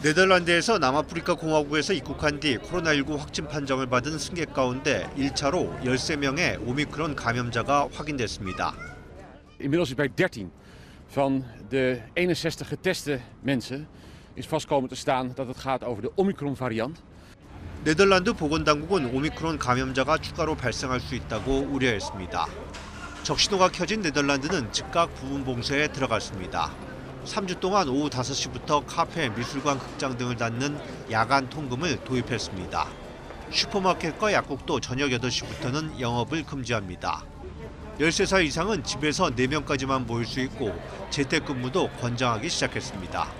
네덜란드에서 남아프리카 공화국에서 입국한 뒤 코로나19 확진 판정을 받은 승객 가운데 1차로 13명의 오미크론 감염자가 확인됐습니다. Inmiddels is bij 13 van de 61 geteste mensen is vast komen te staan dat het gaat over de Omicron variant. 네덜란드 보건당국은 오미크론 감염자가 추가로 발생할 수 있다고 우려했습니다. 적신호가 켜진 네덜란드는 즉각 부분 봉쇄에 들어갔습니다. 3주 동안 오후 5시부터 카페, 미술관, 극장 등을 닫는 야간 통금을 도입했습니다. 슈퍼마켓과 약국도 저녁 8시부터는 영업을 금지합니다. 13살 이상은 집에서 4명까지만 모일 수 있고 재택근무도 권장하기 시작했습니다.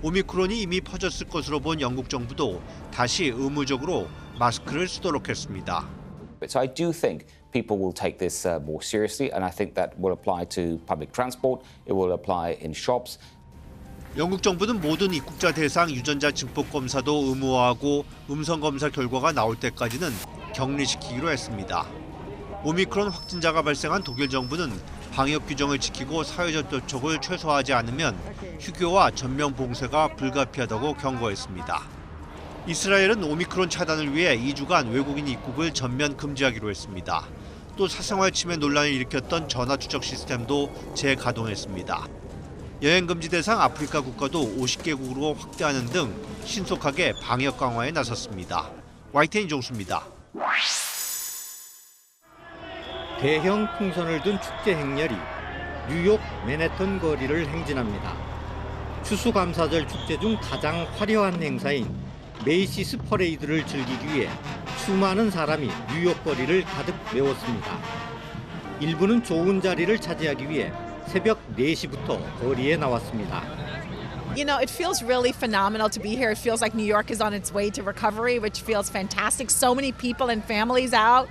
오미크론이 이미 퍼졌을 것으로 본 영국 정부도 다시 의무적으로 마스크를 쓰도록 했습니다. So I do think people will take this more seriously, and I think that will apply to public transport, it will apply in shops. 영국 정부는 모든 입국자 대상 유전자 증폭 검사도 의무화하고 음성 검사 결과가 나올 때까지는 격리시키기로 했습니다. 오미크론 확진자가 발생한 독일 정부는 방역 규정을 지키고 사회적 접촉을 최소화하지 않으면 휴교와 전면 봉쇄가 불가피하다고 경고했습니다. 이스라엘은 오미크론 차단을 위해 2주간 외국인 입국을 전면 금지하기로 했습니다. 또 사생활 침해 논란을 일으켰던 전화 추적 시스템도 재가동했습니다. 여행 금지 대상 아프리카 국가도 50개국으로 확대하는 등 신속하게 방역 강화에 나섰습니다. YTN 이종수입니다. 대형 풍선을 든 축제 행렬이 뉴욕 맨해튼 거리를 행진합니다. 추수감사절 축제 중 가장 화려한 행사인 메이시스 퍼레이드를 즐기기 위해 수많은 사람이 뉴욕 거리를 가득 메웠습니다. 일부는 좋은 자리를 차지하기 위해 새벽 4시부터 거리에 나왔습니다. You know, it feels really phenomenal to be here. It feels like New York is on its way to recovery, which feels fantastic. So many people and families out.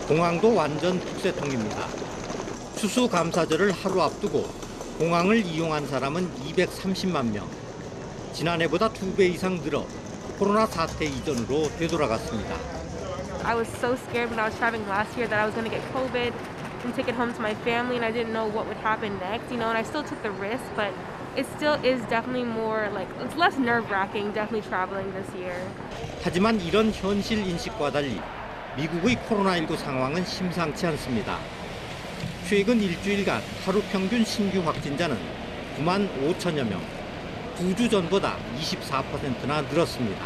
공항도 완전 북새통입니다. 추수감사절을 하루 앞두고 공항을 이용한 사람은 230만 명. 지난해보다 2배 이상 늘어 코로나 사태 이전으로 되돌아갔습니다. I was so scared when I was traveling last year that I was going to get COVID and take it home to my family, and I didn't know what would happen next, and I still took the risk, but it still is definitely more it's less nerve-wracking definitely traveling this year. 하지만 이런 현실 인식과 달리 미국의 코로나19 상황은 심상치 않습니다. 최근 일주일간 하루 평균 신규 확진자는 9만 5천여 명, 2주 전보다 24%나 늘었습니다.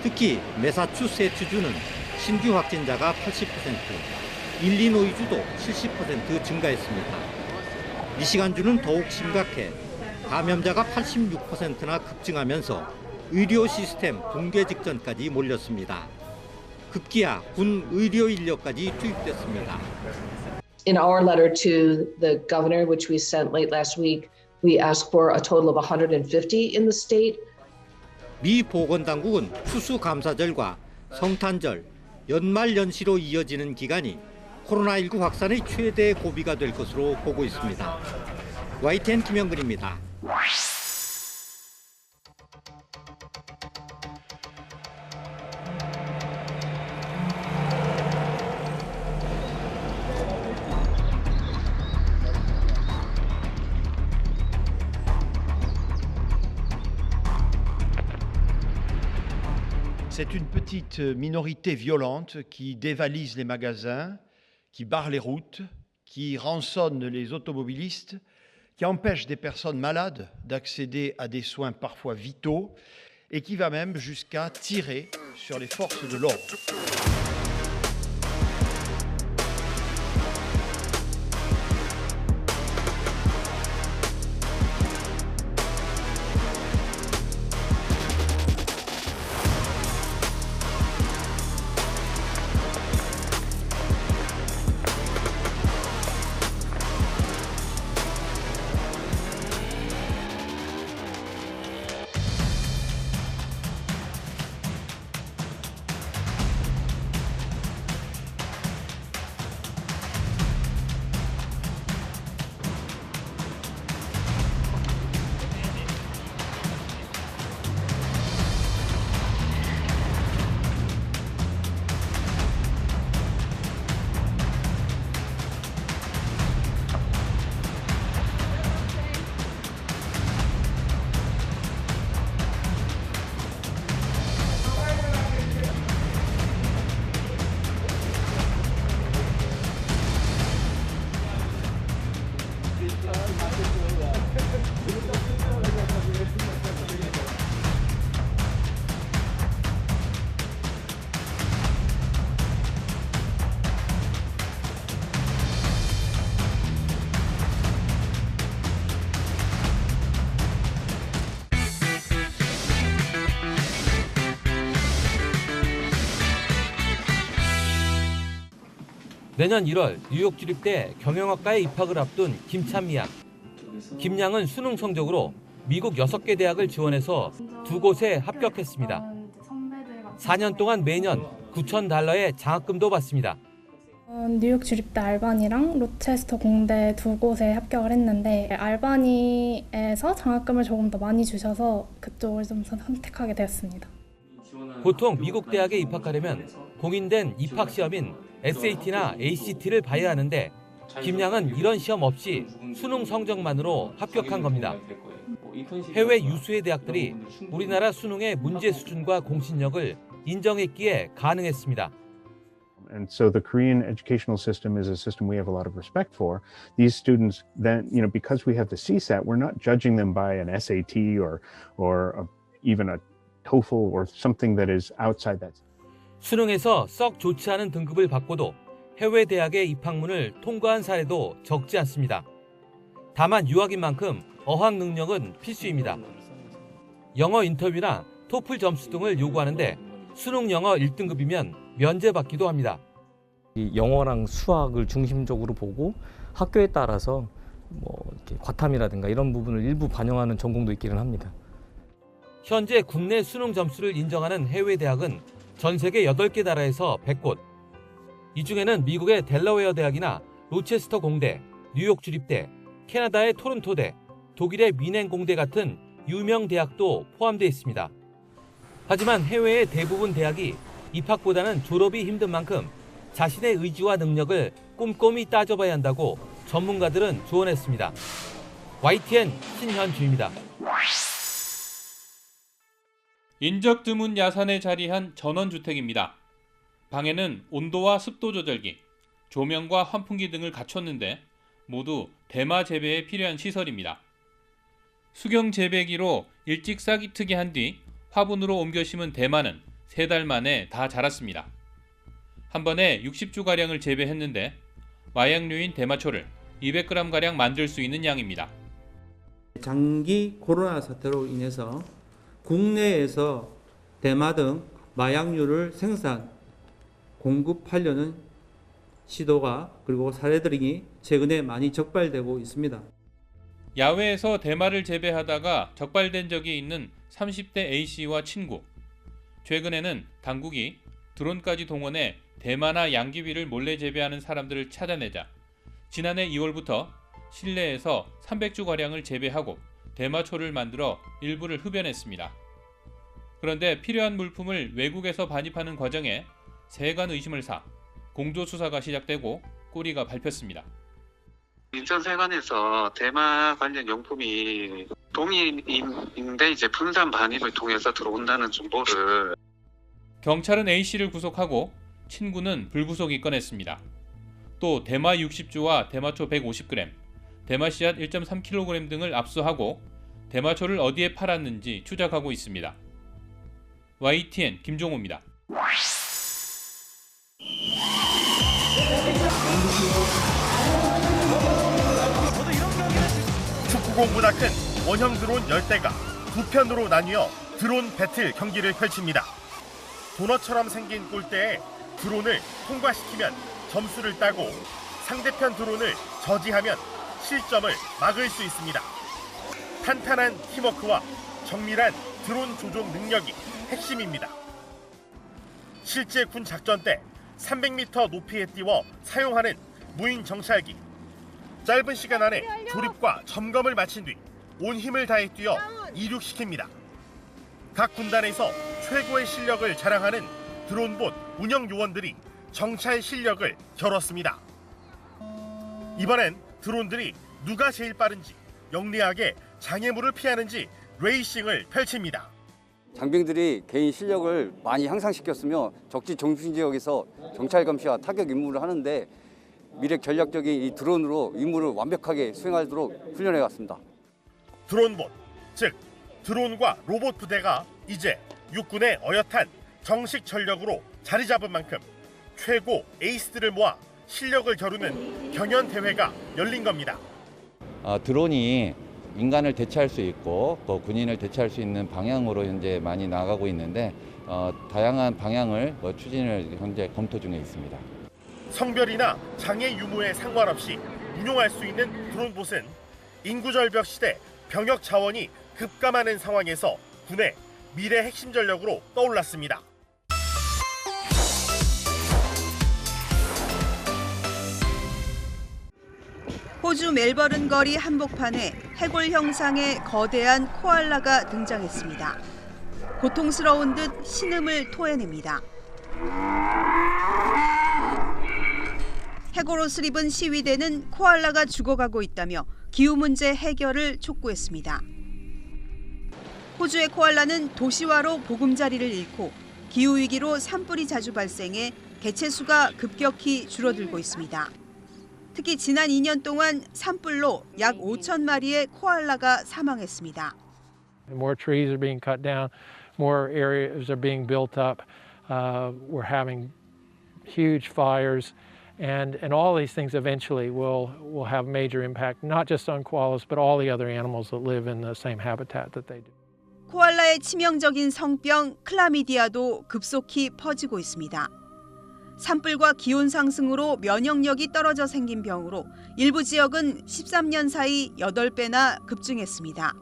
특히 매사추세츠주는 신규 확진자가 80%, 일리노이주도 70% 증가했습니다. 미시간주는 더욱 심각해 감염자가 86%나 급증하면서 의료 시스템 붕괴 직전까지 몰렸습니다. 급기야 군 의료 인력까지 투입됐습니다. In our letter to the governor, which we sent late last week, we asked for a total of 150 in the state. 미 보건당국은 추수감사절과 성탄절, 연말연시로 이어지는 기간이 코로나19 확산의 최대 고비가 될 것으로 보고 있습니다. YTN 김영근입니다. C'est une petite minorité violente qui dévalise les magasins, qui barre les routes, qui rançonne les automobilistes, qui empêche des personnes malades d'accéder à des soins parfois vitaux et qui va même jusqu'à tirer sur les forces de l'ordre. 내년 1월 뉴욕 주립대 경영학과에 입학을 앞둔 김찬미 양. 김 양은 수능 성적으로 미국 6개 대학을 지원해서 2곳에 합격했습니다. 4년 동안 매년 $9,000의 장학금도 받습니다. 뉴욕 주립대 알바니랑 로체스터 공대 2곳에 합격을 했는데 알바니에서 장학금을 조금 더 많이 주셔서 그쪽을 좀 선택하게 되었습니다. 보통 미국 대학에 입학하려면 공인된 입학 시험인 SAT나 ACT를 봐야 하는데 김 양은 이런 시험 없이 수능 성적만으로 합격한 겁니다. 해외 유수의 대학들이 우리나라 수능의 문제 수준과 공신력을 인정했기에 가능했습니다. And so the Korean educational system is a system we have a lot of respect for. These students then, because we have the CSAT, we're not judging them by an SAT or even a TOEFL or something that is outside that. 수능에서 썩 좋지 않은 등급을 받고도 해외 대학의 입학문을 통과한 사례도 적지 않습니다. 다만 유학인 만큼 어학 능력은 필수입니다. 영어 인터뷰나 토플 점수 등을 요구하는데 수능 영어 1등급이면 면제받기도 합니다. 영어랑 수학을 중심적으로 보고 학교에 따라서 이렇게 과탐이라든가 이런 부분을 일부 반영하는 전공도 있기는 합니다. 현재 국내 수능 점수를 인정하는 해외 대학은 전 세계 8개 나라에서 100곳. 이 중에는 미국의 델러웨어 대학이나 로체스터 공대, 뉴욕 주립대, 캐나다의 토론토대, 독일의 미넨 공대 같은 유명 대학도 포함되어 있습니다. 하지만 해외의 대부분 대학이 입학보다는 졸업이 힘든 만큼 자신의 의지와 능력을 꼼꼼히 따져봐야 한다고 전문가들은 조언했습니다. YTN 신현주입니다. 인적 드문 야산에 자리한 전원주택입니다. 방에는 온도와 습도 조절기, 조명과 환풍기 등을 갖췄는데 모두 대마 재배에 필요한 시설입니다. 수경 재배기로 일찍 싹이 트게 한 뒤 화분으로 옮겨 심은 대마는 3달 만에 다 자랐습니다. 한 번에 60주가량을 재배했는데 마약류인 대마초를 200g가량 만들 수 있는 양입니다. 장기 코로나 사태로 인해서 국내에서 대마 등 마약류를 생산, 공급하려는 시도가 그리고 사례들이 최근에 많이 적발되고 있습니다. 야외에서 대마를 재배하다가 적발된 적이 있는 30대 A씨와 친구. 최근에는 당국이 드론까지 동원해 대마나 양귀비를 몰래 재배하는 사람들을 찾아내자 지난해 2월부터 실내에서 300주가량을 재배하고 대마초를 만들어 일부를 흡연했습니다. 그런데 필요한 물품을 외국에서 반입하는 과정에 세간 의심을 사 공조수사가 시작되고 꼬리가 밟혔습니다. 인천세관에서 대마 관련 용품이 동인인데 이제 분산 반입을 통해서 들어온다는 정보를 경찰은 A씨를 구속하고 친구는 불구속 입건했습니다. 또 대마 60주와 대마초 150g, 대마씨앗 1.3kg 등을 압수하고 대마초를 어디에 팔았는지 추적하고 있습니다. YTN 김종호입니다. 축구공보다 큰 원형 드론 10대가 두 편으로 나뉘어 드론 배틀 경기를 펼칩니다. 도넛처럼 생긴 골대에 드론을 통과시키면 점수를 따고 상대편 드론을 저지하면 실점을 막을 수 있습니다. 탄탄한 팀워크와 정밀한 드론 조종 능력이 핵심입니다. 실제 군 작전 때 300m 높이에 띄워 사용하는 무인 정찰기. 짧은 시간 안에 조립과 점검을 마친 뒤 온 힘을 다해 뛰어 이륙시킵니다. 각 군단에서 최고의 실력을 자랑하는 드론봇 운영 요원들이 정찰 실력을 겨뤘습니다. 이번엔 드론들이 누가 제일 빠른지 영리하게 장애물을 피하는지 레이싱을 펼칩니다. 장병들이 개인 실력을 많이 향상시켰으며 적지 중심 지역에서 정찰 감시와 타격 임무를 하는데 미래 전략적인 이 드론으로 임무를 완벽하게 수행하도록 훈련해 왔습니다. 드론봇, 즉 드론과 로봇 부대가 이제 육군의 어엿한 정식 전력으로 자리 잡은 만큼 최고 에이스들을 모아 실력을 겨루는 경연 대회가 열린 겁니다. 드론이 인간을 대체할 수 있고 또 군인을 대체할 수 있는 방향으로 현재 많이 나가고 있는데 다양한 방향을 추진을 현재 검토 중에 있습니다. 성별이나 장애 유무에 상관없이 운용할 수 있는 드론봇은 인구 절벽 시대 병역 자원이 급감하는 상황에서 군의 미래 핵심 전력으로 떠올랐습니다. 호주 멜버른 거리 한복판에 해골 형상의 거대한 코알라가 등장했습니다. 고통스러운 듯 신음을 토해냅니다. 해골 옷을 입은 시위대는 코알라가 죽어가고 있다며 기후 문제 해결을 촉구했습니다. 호주의 코알라는 도시화로 보금자리를 잃고 기후위기로 산불이 자주 발생해 개체수가 급격히 줄어들고 있습니다. 특히 지난 2년 동안 산불로 약 5천 마리의 코알라가 사망했습니다. More trees are being cut down, more areas are being built up. We're having huge fires, and all these things eventually will have major impact, not just on koalas, but all the other animals that live in the same habitat that they do. 코알라의 치명적인 성병 클라미디아도 급속히 퍼지고 있습니다. 산불과 기온 상승으로 면역력이 떨어져 생긴 병으로 일부 지역은 13년 사이 8배나 급증했습니다.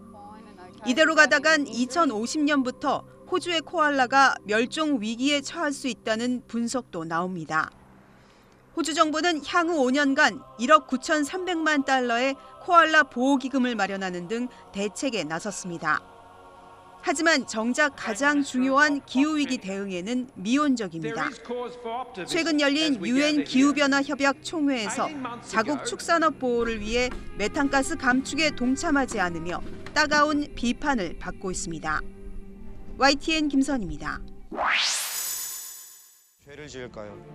이대로 가다간 2050년부터 호주의 코알라가 멸종 위기에 처할 수 있다는 분석도 나옵니다. 호주 정부는 향후 5년간 1억 9,300만 달러의 코알라 보호기금을 마련하는 등 대책에 나섰습니다. 하지만 정작 가장 중요한 기후위기 대응에는 미온적입니다. 최근 열린 UN 기후변화협약 총회에서 자국 축산업 보호를 위해 메탄가스 감축에 동참하지 않으며 따가운 비판을 받고 있습니다. YTN 김선입니다.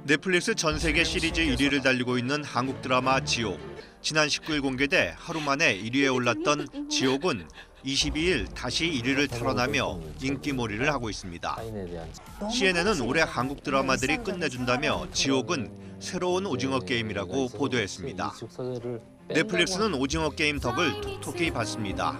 넷플릭스 전 세계 시리즈 1위를 달리고 있는 한국 드라마 지옥. 지난 19일 공개돼 하루 만에 1위에 올랐던 지옥은 22일 다시 1위를 탈환하며 인기몰이를 하고 있습니다. CNN은 올해 한국 드라마들이 끝내준다며 지옥은 새로운 오징어 게임이라고 보도했습니다. 넷플릭스는 오징어 게임 덕을 톡톡히 봤습니다.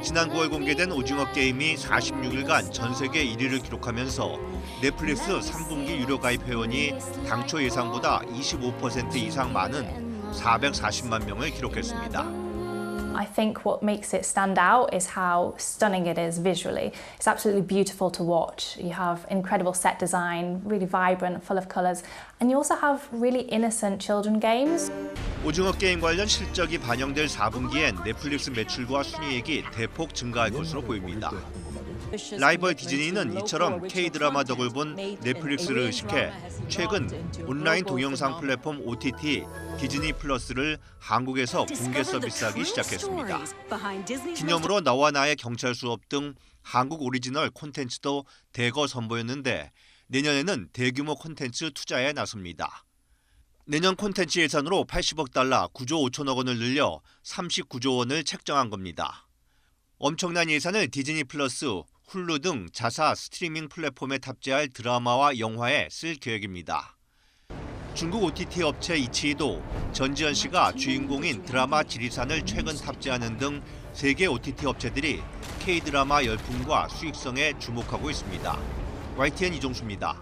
지난 9월 공개된 오징어 게임이 46일간 전 세계 1위를 기록하면서 넷플릭스 3분기 유료 가입 회원이 당초 예상보다 25% 이상 많은 440만 명을 기록했습니다. I think what makes it stand out is how stunning it is visually. It's absolutely beautiful to watch. You have incredible set design, really vibrant, full of colors, and you also have really innocent children games. 오징어 게임 관련 실적이 반영될 4분기엔 넷플릭스 매출과 순이익이 대폭 증가할 것으로 보입니다. 라이벌 디즈니는 이처럼 K-드라마 덕을 본 넷플릭스를 의식해 최근 온라인 동영상 플랫폼 OTT 디즈니 플러스를 한국에서 공개 서비스하기 시작했습니다. 기념으로 너와 나의 경찰 수업 등 한국 오리지널 콘텐츠도 대거 선보였는데 내년에는 대규모 콘텐츠 투자에 나섭니다. 내년 콘텐츠 예산으로 80억 달러 9조 5천억 원을 늘려 39조 원을 책정한 겁니다. 엄청난 예산을 디즈니 플러스, 훌루 등 자사 스트리밍 플랫폼에 탑재할 드라마와 영화에 쓸 계획입니다. 중국 OTT 업체 이치이도 전지현 씨가 주인공인 드라마 지리산을 최근 탑재하는 등 세계 OTT 업체들이 K-드라마 열풍과 수익성에 주목하고 있습니다. YTN 이종수입니다.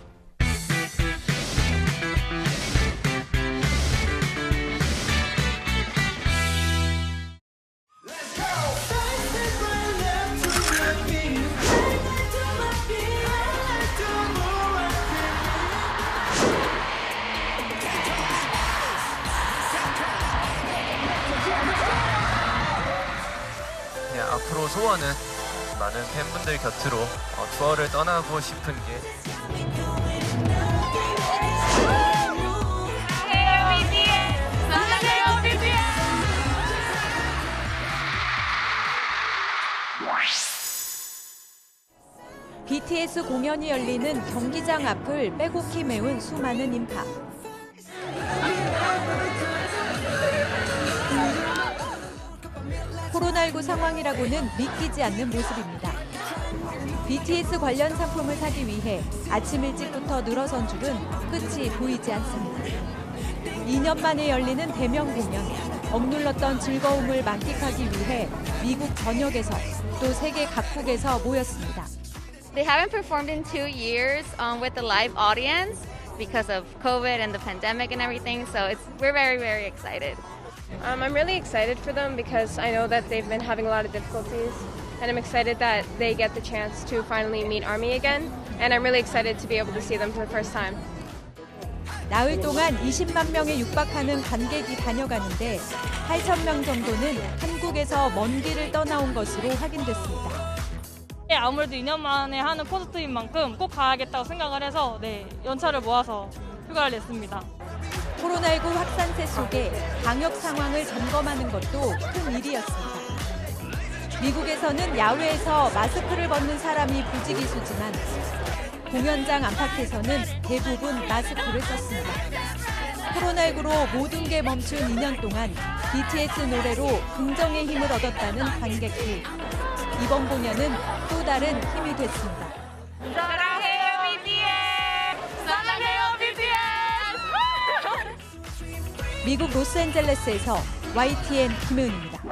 앞으로 소원은 많은 팬분들 곁으로 투어를 떠나고 싶은 게 BTS 공연이 열리는 경기장 앞을 빼곡히 메운 수많은 인파. 코로나19 상황이라고는 믿기지 않는 모습입니다. BTS 관련 상품을 사기 위해 아침 일찍부터 늘어선 줄은 끝이 보이지 않습니다. 2년 만에 열리는 대면 공연, 억눌렀던 즐거움을 만끽하기 위해 미국 전역에서 또 세계 각국에서 모였습니다. They haven't performed in 2 years with a live audience, because of COVID and the pandemic and everything. So we're very, very excited. I'm really excited for them because I know that they've been having a lot of difficulties, and I'm excited that they get the chance to finally meet Army again, and I'm really excited to be able to see them for the first time. 나흘 동안 20만 명에 육박하는 관객이 다녀가는데 8천 명 정도는 한국에서 먼 길을 떠나온 것으로 확인됐습니다. 아무래도 2년 만에 하는 콘서트인 만큼 꼭 가야겠다고 생각을 해서 연차를 모아서 휴가를 냈습니다. 코로나19 확산세 속에 방역 상황을 점검하는 것도 큰 일이었습니다. 미국에서는 야외에서 마스크를 벗는 사람이 부지기수지만 공연장 안팎에서는 대부분 마스크를 썼습니다. 코로나19로 모든 게 멈춘 2년 동안 BTS 노래로 긍정의 힘을 얻었다는 관객들. 이번 공연은 또 다른 힘이 됐습니다. 사랑해요 BTS! 사랑해요 BTS! 미국 로스앤젤레스에서 YTN 김혜은입니다.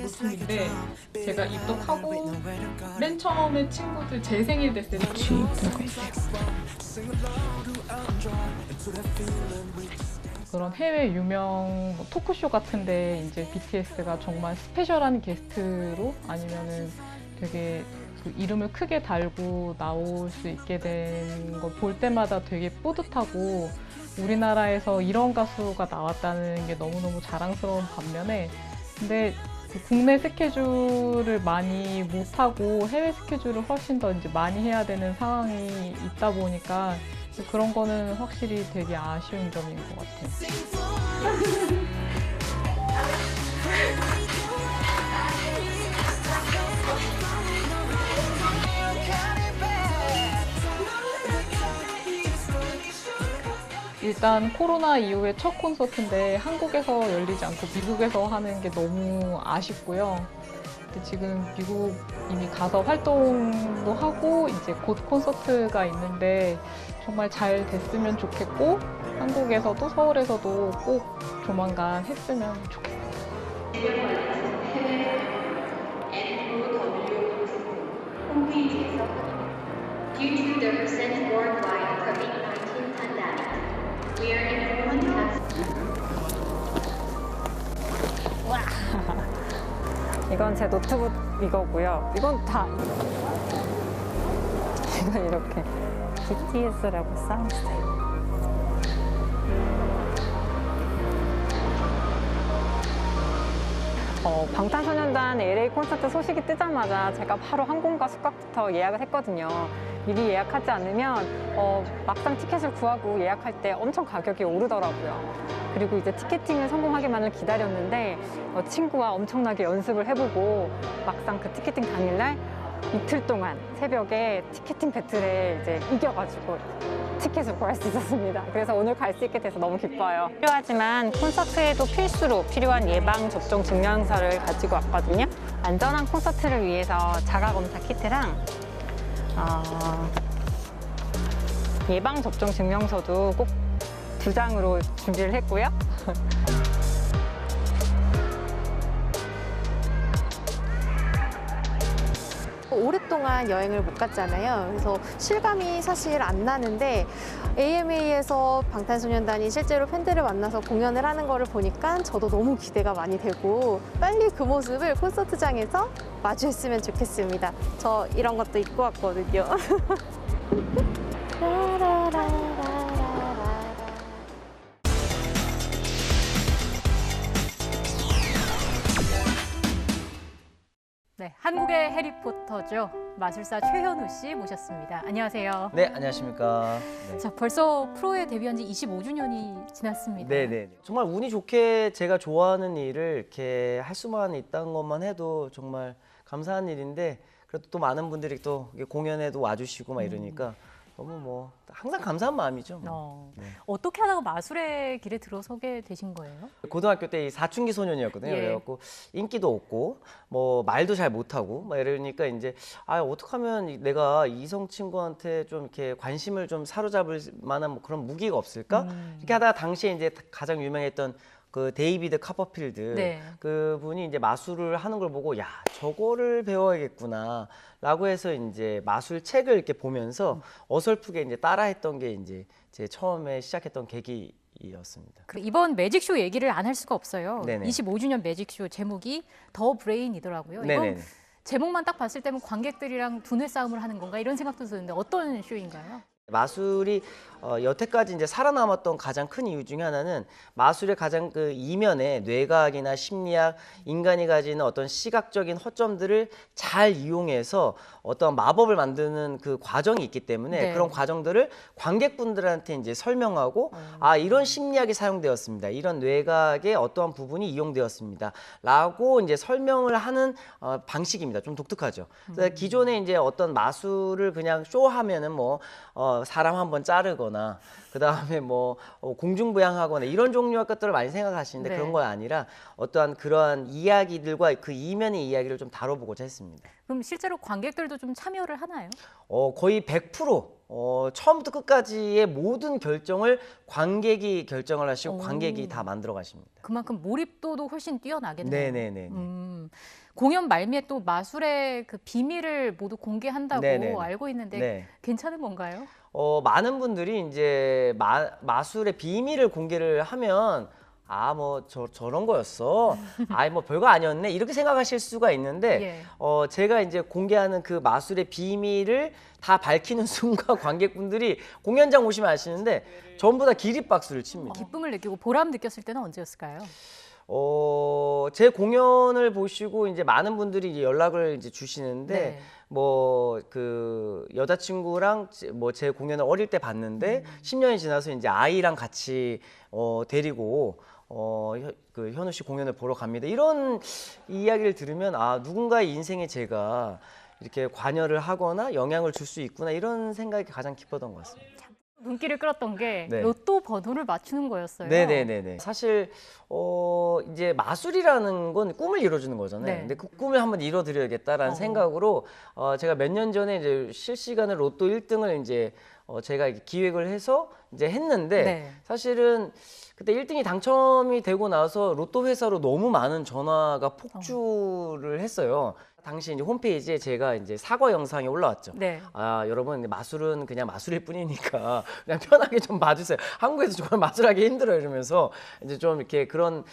모습인데 제가 입덕하고 맨 처음에 친구들 제 생일 됐을 때 그런 해외 유명 토크쇼 같은데 이제 BTS가 정말 스페셜한 게스트로 아니면은 되게 그 이름을 크게 달고 나올 수 있게 된 걸 볼 때마다 되게 뿌듯하고 우리나라에서 이런 가수가 나왔다는 게 너무너무 자랑스러운 반면에 근데 국내 스케줄을 많이 못하고 해외 스케줄을 훨씬 더 이제 많이 해야 되는 상황이 있다 보니까 그런 거는 확실히 되게 아쉬운 점인 것 같아요. 일단 코로나 이후에 첫 콘서트인데 한국에서 열리지 않고 미국에서 하는 게 너무 아쉽고요. 근데 지금 미국 이미 가서 활동도 하고 이제 곧 콘서트가 있는데 정말 잘 됐으면 좋겠고 한국에서도 서울에서도 꼭 조만간 했으면 좋겠습니다. Due to the recent worldwide COVID-19 pandemic, we are informed that 이건 제 노트북 이거고요. 이건 다 이건 이렇게 BTS라고 써있어요. 방탄소년단 LA 콘서트 소식이 뜨자마자 제가 바로 항공과 숙박부터 예약을 했거든요. 미리 예약하지 않으면 막상 티켓을 구하고 예약할 때 엄청 가격이 오르더라고요. 그리고 이제 티켓팅을 성공하기만을 기다렸는데 친구와 엄청나게 연습을 해보고 막상 그 티켓팅 당일날 이틀 동안 새벽에 티켓팅 배틀에 이제 이겨가지고 티켓을 구할 수 있었습니다. 그래서 오늘 갈 수 있게 돼서 너무 기뻐요. 필요하지만 콘서트에도 필수로 필요한 예방접종 증명서를 가지고 왔거든요. 안전한 콘서트를 위해서 자가검사 키트랑 예방접종 증명서도 꼭 2장으로 준비를 했고요. 오랫동안 여행을 못 갔잖아요. 그래서 실감이 사실 안 나는데 AMA에서 방탄소년단이 실제로 팬들을 만나서 공연을 하는 거를 보니까 저도 너무 기대가 많이 되고 빨리 그 모습을 콘서트장에서 마주했으면 좋겠습니다. 저 이런 것도 입고 왔거든요. 네, 한국의 해리포터죠. 마술사 최현우 씨 모셨습니다. 안녕하세요. 네, 안녕하십니까. 네. 자, 벌써 프로에 데뷔한 지 25주년이 지났습니다. 네네. 정말 운이 좋게 제가 좋아하는 일을 이렇게 할 수만 있다는 것만 해도 정말 감사한 일인데 그래도 또 많은 분들이 또 공연에도 와주시고 막 이러니까 너무 뭐 항상 감사한 마음이죠. 네. 어떻게 하다가 마술의 길에 들어서게 되신 거예요? 고등학교 때 사춘기 소년이었거든요. 예. 그래갖고 인기도 없고 뭐 말도 잘 못하고 막 이러니까 이제 어떻게 하면 내가 이성 친구한테 좀 이렇게 관심을 좀 사로잡을 만한 뭐 그런 무기가 없을까? 이렇게 하다가 당시에 이제 가장 유명했던 그 데이비드 카퍼필드 네. 그분이 이제 마술을 하는 걸 보고 야 저거를 배워야겠구나라고 해서 이제 마술 책을 이렇게 보면서 어설프게 이제 따라했던 게 이제 제 처음에 시작했던 계기였습니다. 이번 매직쇼 얘기를 안 할 수가 없어요. 네네. 25주년 매직쇼 제목이 더 브레인이더라고요. 네네. 이건 제목만 딱 봤을 때는 관객들이랑 두뇌 싸움을 하는 건가 이런 생각도 드는데 어떤 쇼인가요? 마술이 여태까지 이제 살아남았던 가장 큰 이유 중에 하나는 마술의 가장 그 이면에 뇌과학이나 심리학, 인간이 가지는 어떤 시각적인 허점들을 잘 이용해서 어떤 마법을 만드는 그 과정이 있기 때문에 네. 그런 과정들을 관객분들한테 이제 설명하고 아 이런 심리학이 사용되었습니다. 이런 뇌과학의 어떠한 부분이 이용되었습니다. 라고 이제 설명을 하는 방식입니다. 좀 독특하죠. 그래서 기존에 이제 어떤 마술을 그냥 쇼하면은 뭐 사람 한번 자르거나 그 다음에 뭐 공중부양하거나 이런 종류의 것들을 많이 생각하시는데 네. 그런 건 아니라 어떠한 그러한 이야기들과 그 이면의 이야기를 좀 다뤄보고자 했습니다. 그럼 실제로 관객들도 좀 참여를 하나요? 거의 100% 처음부터 끝까지의 모든 결정을 관객이 결정을 하시고 관객이 다 만들어 가십니다. 그만큼 몰입도도 훨씬 뛰어나겠네요. 네네네. 공연 말미에 또 마술의 그 비밀을 모두 공개한다고 네네네. 알고 있는데 네. 괜찮은 건가요? 많은 분들이 이제 마술의 비밀을 공개를 하면 아 뭐 저런 거였어. 아이 뭐 별거 아니었네. 이렇게 생각하실 수가 있는데 제가 이제 공개하는 그 마술의 비밀을 다 밝히는 순간 관객분들이 공연장 오시면 아시는데 전부 다 기립박수를 칩니다. 기쁨을 느끼고 보람 느꼈을 때는 언제였을까요? 제 공연을 보시고 이제 많은 분들이 이제 연락을 이제 주시는데 네. 뭐 그 여자친구랑 뭐 제 공연을 어릴 때 봤는데 10년이 지나서 이제 아이랑 같이 데리고 그 현우 씨 공연을 보러 갑니다. 이런 이야기를 들으면 아 누군가의 인생에 제가 이렇게 관여를 하거나 영향을 줄 수 있구나 이런 생각이 가장 깊었던 것 같습니다. 눈길을 끌었던 게 네. 로또 번호를 맞추는 거였어요. 네네네네. 사실 이제 마술이라는 건 꿈을 이뤄주는 거잖아요. 네. 근데 그 꿈을 한번 이뤄드려야겠다라는 생각으로 제가 몇 년 전에 이제 실시간으로 로또 1등을 이제 제가 이렇게 기획을 해서 이제 했는데 네. 사실은 그때 1등이 당첨이 되고 나서 로또 회사로 너무 많은 전화가 폭주를 했어요. 당시 이제 홈페이지에 제가 이제 사과 영상이 올라왔죠. 네. 아 여러분 마술은 그냥 마술일 뿐이니까 그냥 편하게 좀 봐주세요. 한국에서 정말 마술하기 힘들어요 이러면서 이제 좀 이렇게 그런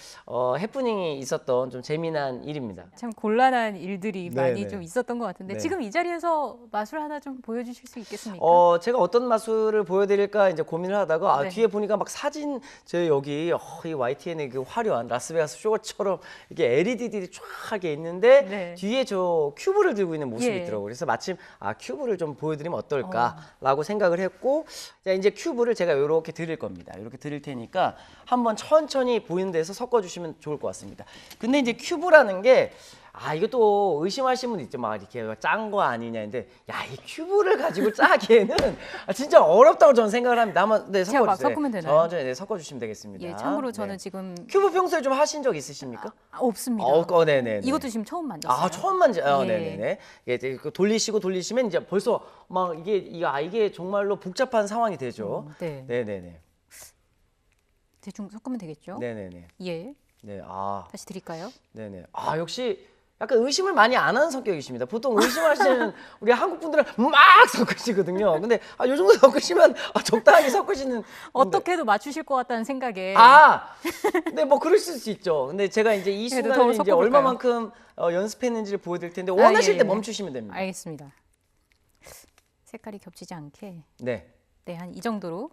해프닝이 있었던 좀 재미난 일입니다. 참 곤란한 일들이 네네. 많이 좀 있었던 것 같은데 네. 지금 이 자리에서 마술 하나 좀 보여주실 수 있겠습니까? 제가 어떤 마술을 보여드릴까 이제 고민을 하다가 네. 뒤에 보니까 막 사진 제 여기 이 YTN의 그 화려한 라스베가스 쇼처럼 이게 LED들이 쫙하게 있는데 네. 뒤에 저 큐브를 들고 있는 모습이 예. 있더라고요. 그래서 마침 큐브를 좀 보여드리면 어떨까라고 생각을 했고 자, 이제 큐브를 제가 이렇게 드릴 겁니다. 이렇게 드릴 테니까 한번 천천히 보이는 데서 섞어주시면 좋을 것 같습니다. 근데 이제 큐브라는 게 이것도 의심하시는 분도 있죠. 막 이렇게 짠 거 아니냐는데 야, 이 큐브를 가지고 짜기에는 진짜 어렵다고 저는 생각을 합니다. 한번 제가 막 섞으면 되나요? 천천히 섞어주시면 되겠습니다. 예, 참고로 저는 네. 지금 큐브 평소에 좀 하신 적 있으십니까? 없습니다. 네네. 이것도 지금 처음 만졌어요. 처음 만져. 예. 네네네. 이게 돌리시면 이제 벌써 막 이게 정말로 복잡한 상황이 되죠. 네. 네네네. 대충 섞으면 되겠죠? 네네네. 예. 네. 다시 드릴까요? 네네. 역시 약간 의심을 많이 안 하는 성격이십니다. 보통 의심하시는 우리 한국 분들은 막 섞으시거든요. 근데 요 정도 섞으시면 적당히 섞으시는. 어떻게 해도 맞추실 것 같다는 생각에. 네, 뭐 그럴 수 있죠. 근데 제가 이제 이 그래도 순간을 더 이제 섞어볼까요? 얼마만큼 연습했는지를 보여드릴 텐데 원하실 예, 때 예. 멈추시면 됩니다. 알겠습니다. 색깔이 겹치지 않게. 네. 네, 한 이 정도로.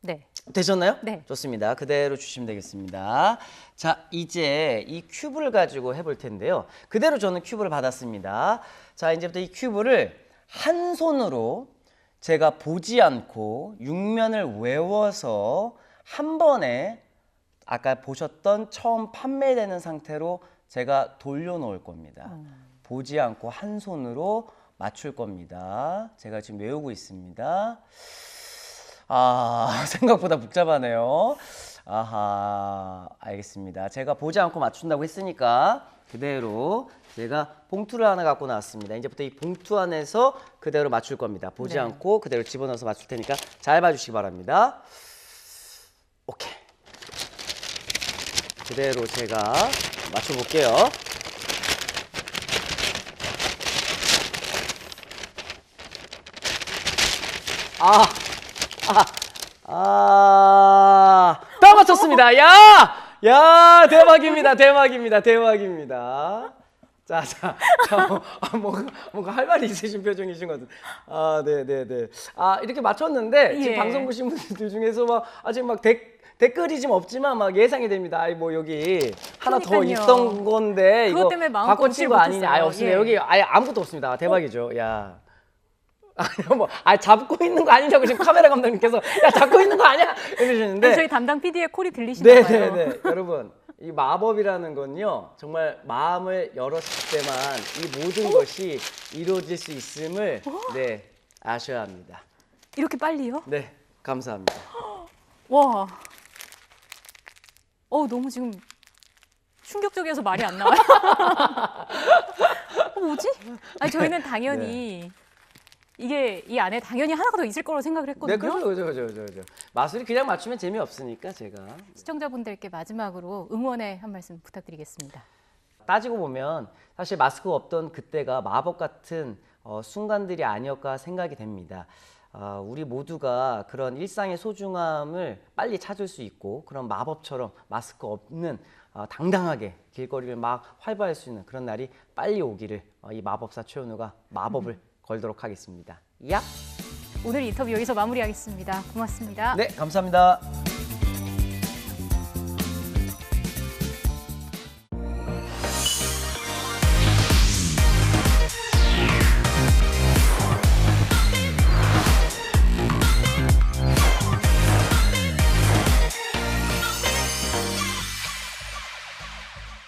네. 되셨나요? 네. 좋습니다. 그대로 주시면 되겠습니다. 자, 이제 이 큐브를 가지고 해볼 텐데요. 그대로 저는 큐브를 받았습니다. 자, 이제부터 이 큐브를 한 손으로 제가 보지 않고 육면을 외워서 한 번에 아까 보셨던 처음 판매되는 상태로 제가 돌려놓을 겁니다. 보지 않고 한 손으로 맞출 겁니다. 제가 지금 외우고 있습니다. 생각보다 복잡하네요. 알겠습니다. 제가 보지 않고 맞춘다고 했으니까 그대로 제가 봉투를 하나 갖고 나왔습니다. 이제부터 이 봉투 안에서 그대로 맞출 겁니다. 보지 않고 그대로 집어넣어서 맞출 테니까 잘 봐주시기 바랍니다. 오케이. 그대로 제가 맞춰볼게요. 다 맞췄습니다. 야, 대박입니다. 자, 뭔가 할 말이 있으신 표정이신 것 같은데. 네네네. 이렇게 맞췄는데, 지금 예. 방송 보신 분들 중에서 아직 댓글이 좀 없지만 예상이 됩니다. 여기 하나 더 그러니까요. 있던 건데, 그것 이거 때문에 마음껏 바꿔친 거 아니냐. 못했어요. 없습니다. 예. 여기 아예 아무것도 없습니다. 대박이죠. 야. 잡고 있는 거 아니냐고 지금 카메라 감독님께서 잡고 있는 거 아니야? 이러시는데. 저희 담당 PD의 콜이 들리시나 봐요. 네네네. 여러분, 이 마법이라는 건요, 정말 마음을 열었을 때만 이 모든 것이 이루어질 수 있음을 아셔야 합니다. 이렇게 빨리요? 네, 감사합니다. 와. 너무 지금 충격적이어서 말이 안 나와요. 뭐지? 아니, 저희는 당연히 이게 이 안에 당연히 하나가 더 있을 거라고 생각을 했거든요. 네, 그죠. 마술이 그냥 맞추면 재미없으니까 제가. 시청자분들께 마지막으로 응원의 한 말씀 부탁드리겠습니다. 따지고 보면 사실 마스크가 없던 그때가 마법 같은 순간들이 아니었까 생각이 됩니다. 우리 모두가 그런 일상의 소중함을 빨리 찾을 수 있고 그런 마법처럼 마스크 없는 당당하게 길거리를 막 활보할 수 있는 그런 날이 빨리 오기를 이 마법사 최현우가 마법을 걸도록 하겠습니다. 오늘 인터뷰 여기서 마무리하겠습니다. 고맙습니다. 네, 감사합니다.